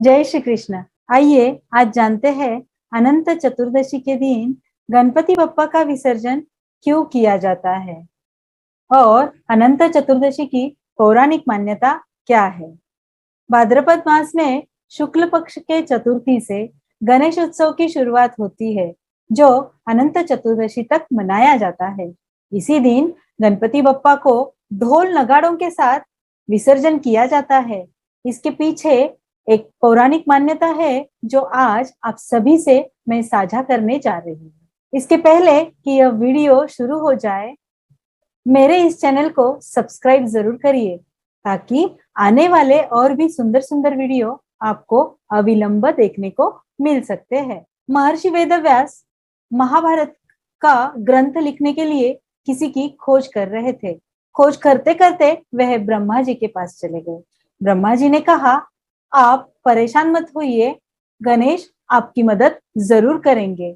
जय श्री कृष्ण। आइए आज जानते हैं अनंत चतुर्दशी के दिन गणपति बप्पा का विसर्जन क्यों किया जाता है और अनंत चतुर्दशी की पौराणिक मान्यता क्या है। भाद्रपद मास में शुक्ल पक्ष के चतुर्थी से गणेश उत्सव की शुरुआत होती है, जो अनंत चतुर्दशी तक मनाया जाता है। इसी दिन गणपति बप्पा को ढोल नगाड़ों के साथ विसर्जन किया जाता है। इसके पीछे एक पौराणिक मान्यता है जो आज आप सभी से मैं साझा करने जा रही हूँ। इसके पहले कि यह वीडियो शुरू हो जाए, मेरे इस चैनल को सब्सक्राइब जरूर करिए ताकि आने वाले और भी सुंदर सुंदर वीडियो आपको अविलंब देखने को मिल सकते हैं। महर्षि वेदव्यास महाभारत का ग्रंथ लिखने के लिए किसी की खोज कर रहे थे। खोज करते करते वह ब्रह्मा जी के पास चले गए। ब्रह्मा जी ने कहा, आप परेशान मत होइए, गणेश आपकी मदद जरूर करेंगे।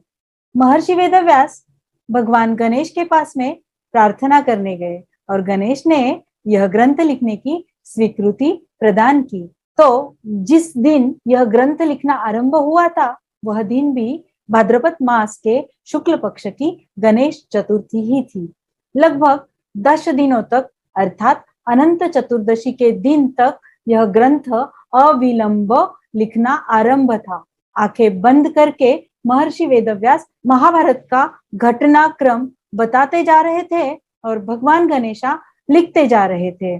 महर्षि वेदव्यास भगवान गणेश के पास में प्रार्थना करने गए और गणेश ने यह ग्रंथ लिखने की स्वीकृति प्रदान की। तो जिस दिन यह ग्रंथ लिखना आरंभ हुआ था, वह दिन भी भाद्रपद मास के शुक्ल पक्ष की गणेश चतुर्थी ही थी। लगभग 10 दिनों तक अर्थात अनंत चतुर्दशी के दिन तक यह ग्रंथ अविलंब लिखना आरंभ था। आंखें बंद करके महर्षि वेदव्यास महाभारत का घटनाक्रम बताते जा रहे थे और भगवान गणेशा लिखते जा रहे थे।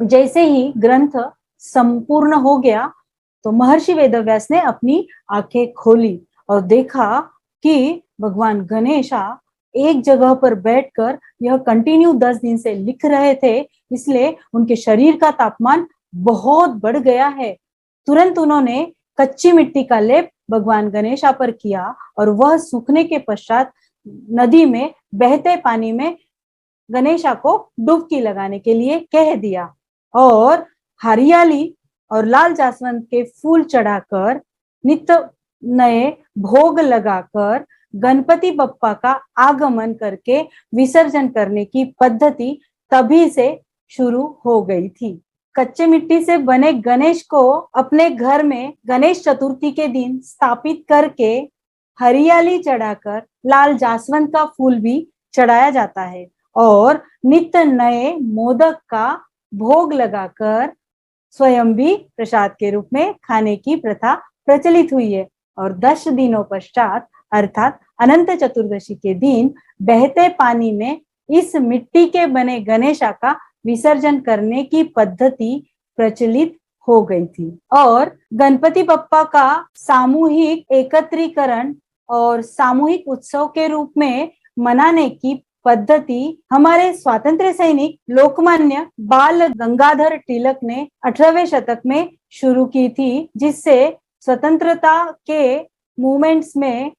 जैसे ही ग्रंथ संपूर्ण हो गया तो महर्षि वेदव्यास ने अपनी आंखें खोली और देखा कि भगवान गणेशा एक जगह पर बैठकर यह कंटिन्यू 10 दिन से लिख रहे थे, इसलिए उनके शरीर का तापमान बहुत बढ़ गया है। तुरंत उन्होंने कच्ची मिट्टी का लेप भगवान गणेशा पर किया और वह सूखने के पश्चात नदी में बहते पानी में गणेशा को डुबकी लगाने के लिए कह दिया और हरियाली और लाल जासवंत के फूल चढ़ाकर नित्य नए भोग लगाकर गणपति बप्पा का आगमन करके विसर्जन करने की पद्धति तभी से शुरू हो गई थी। कच्चे मिट्टी से बने गणेश को अपने घर में गणेश चतुर्थी के दिन स्थापित करके हरियाली चढ़ाकर लाल जासवंत का फूल भी चढ़ाया जाता है और नित्य नए मोदक का भोग लगाकर स्वयं भी प्रसाद के रूप में खाने की प्रथा प्रचलित हुई है। और 10 दिनों पश्चात अर्थात अनंत चतुर्दशी के दिन बहते पानी में इस मिट्टी के बने गणेशा का विसर्जन करने की पद्धति प्रचलित हो गई थी और गणपति बप्पा का सामूहिक एकत्रीकरण और सामूहिक उत्सव के रूप में मनाने की पद्धति हमारे स्वातंत्र्य सैनिक लोकमान्य बाल गंगाधर तिलक ने 18वें शतक में शुरू की थी, जिससे स्वतंत्रता के मूवमेंट्स में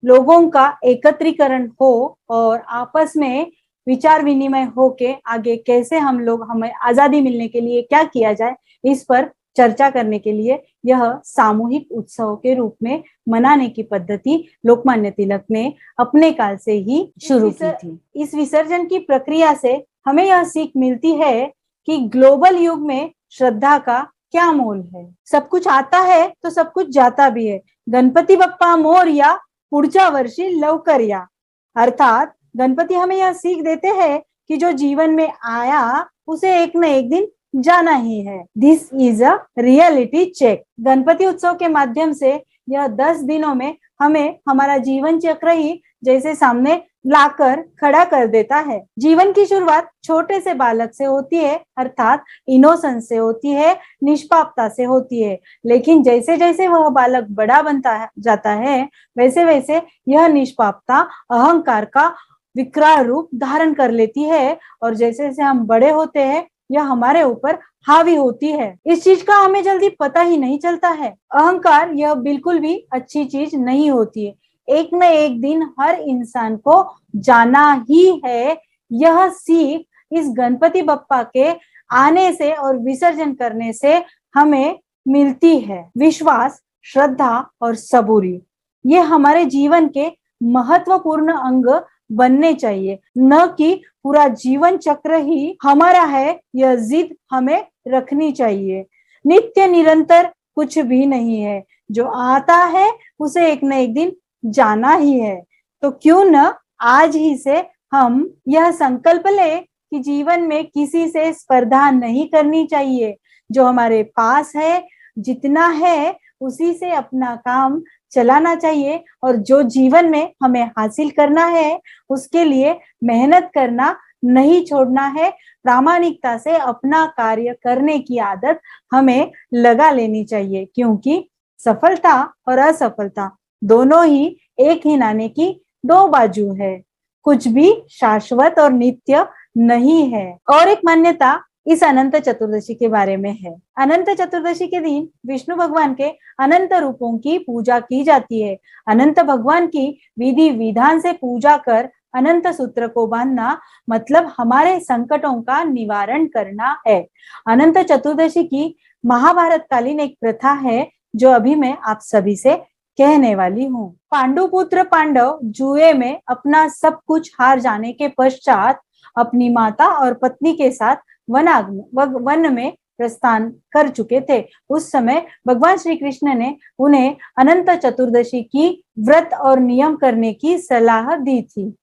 लोगों का एकत्रीकरण हो और आपस में विचार विनिमय हो के आगे कैसे हमें आजादी मिलने के लिए क्या किया जाए, इस पर चर्चा करने के लिए यह सामूहिक उत्सव के रूप में मनाने की पद्धति लोकमान्य तिलक ने अपने काल से ही शुरू की थी। इस विसर्जन की प्रक्रिया से हमें यह सीख मिलती है कि ग्लोबल युग में श्रद्धा का क्या मोल है। सब कुछ आता है तो सब कुछ जाता भी है। गणपति बप्पा मोरया, पुढच्या वर्षी लवकर या। अर्थात गणपति हमें यह सीख देते हैं कि जो जीवन में आया उसे एक न एक दिन जाना ही है। This is a reality check. Ganpati उत्सव के माध्यम से यह 10 दिनों में हमें हमारा जीवन चक्र ही जैसे सामने लाकर खड़ा कर देता है। जीवन की शुरुआत छोटे से बालक से होती है, अर्थात इनोसेंस से होती है, निष्पापता से होती है। लेकिन जैसे जैसे वह बालक बड़ा बनता जाता है, वैसे वैसे यह निष्पापता अहंकार का विकराल रूप धारण कर लेती है और जैसे जैसे हम बड़े होते हैं यह हमारे ऊपर हावी होती है। इस चीज का हमें जल्दी पता ही नहीं चलता है। अहंकार यह बिल्कुल भी अच्छी चीज नहीं होती है। एक न एक दिन हर इंसान को जाना ही है। यह सीख इस गणपति बप्पा के आने से और विसर्जन करने से हमें मिलती है। विश्वास, श्रद्धा और सबूरी ये हमारे जीवन के महत्वपूर्ण अंग बनने चाहिए, न कि पूरा जीवन चक्र ही हमारा है यह जिद हमें रखनी चाहिए। नित्य निरंतर कुछ भी नहीं है। जो आता है उसे एक न एक दिन जाना ही है। तो क्यों न आज ही से हम यह संकल्प ले कि जीवन में किसी से स्पर्धा नहीं करनी चाहिए। जो हमारे पास है, जितना है, उसी से अपना काम चलाना चाहिए और जो जीवन में हमें हासिल करना है उसके लिए मेहनत करना नहीं छोड़ना है। प्रामाणिकता से अपना कार्य करने की आदत हमें लगा लेनी चाहिए, क्योंकि सफलता और असफलता दोनों ही एक ही नाणे की दो बाजू है। कुछ भी शाश्वत और नित्य नहीं है। और एक मान्यता इस अनंत चतुर्दशी के बारे में है। अनंत चतुर्दशी के दिन विष्णु भगवान के अनंत रूपों की पूजा की जाती है। अनंत भगवान की विधि विधान से पूजा कर अनंत सूत्र को बांधना मतलब हमारे संकटों का निवारण करना है। अनंत चतुर्दशी की महाभारत कालीन एक प्रथा है जो अभी मैं आप सभी से कहने वाली हूँ। पांडुपुत्र पांडव जुए में अपना सब कुछ हार जाने के पश्चात अपनी माता और पत्नी के साथ वन में प्रस्थान कर चुके थे। उस समय भगवान श्री कृष्ण ने उन्हें अनंत चतुर्दशी की व्रत और नियम करने की सलाह दी थी।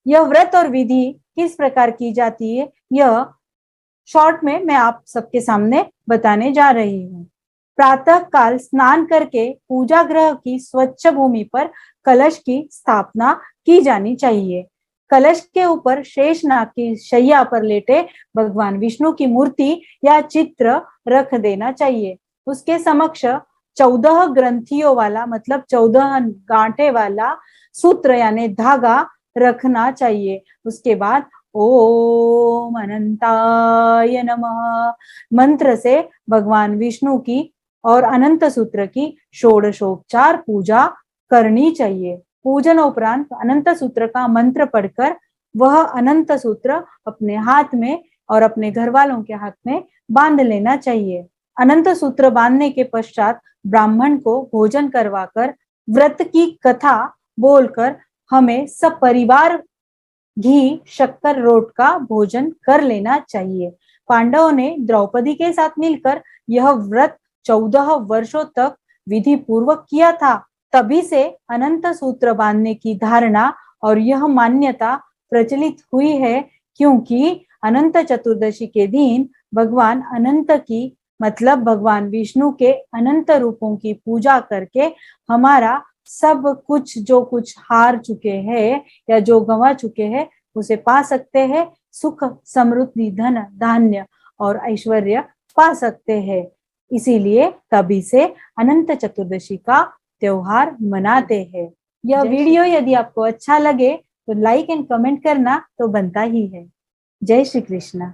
यह व्रत और विधि किस प्रकार की जाती है, यह शॉर्ट में मैं आप सबके सामने बताने जा रही हूँ। प्रातः काल स्नान करके पूजा गृह की स्वच्छ भूमि पर कलश की स्थापना की जानी चाहिए। कलश के ऊपर शेषनाग की शैया पर लेटे भगवान विष्णु की मूर्ति या चित्र रख देना चाहिए। उसके समक्ष 14 ग्रंथियों वाला मतलब 14 गांठे वाला सूत्र यानी धागा रखना चाहिए। उसके बाद ओम अनंताय नमः मंत्र से भगवान विष्णु की और अनंत सूत्र की षोडशोपचार पूजा करनी चाहिए। पूजन उपरांत अनंत सूत्र का मंत्र पढ़कर वह अनंत सूत्र अपने हाथ में और अपने घर वालों के हाथ में बांध लेना चाहिए। अनंत सूत्र बांधने के पश्चात ब्राह्मण को भोजन करवाकर व्रत की कथा बोलकर हमें सब परिवार घी शक्कर रोट का भोजन कर लेना चाहिए। पांडवों ने द्रौपदी के साथ मिलकर यह व्रत 14 वर्षों तक विधि पूर्वक किया था। तभी से अनंत सूत्र बांधने की धारणा और यह मान्यता प्रचलित हुई है, क्योंकि अनंत चतुर्दशी के दिन भगवान अनंत की मतलब भगवान विष्णु के अनंत रूपों की पूजा करके हमारा सब कुछ जो कुछ हार चुके हैं या जो गंवा चुके हैं उसे पा सकते हैं। सुख समृद्धि धन धान्य और ऐश्वर्य पा सकते हैं। इसीलिए तभी से अनंत चतुर्दशी का त्योहार मनाते हैं। यह वीडियो यदि आपको अच्छा लगे तो लाइक एंड कमेंट करना तो बनता ही है। जय श्री कृष्ण।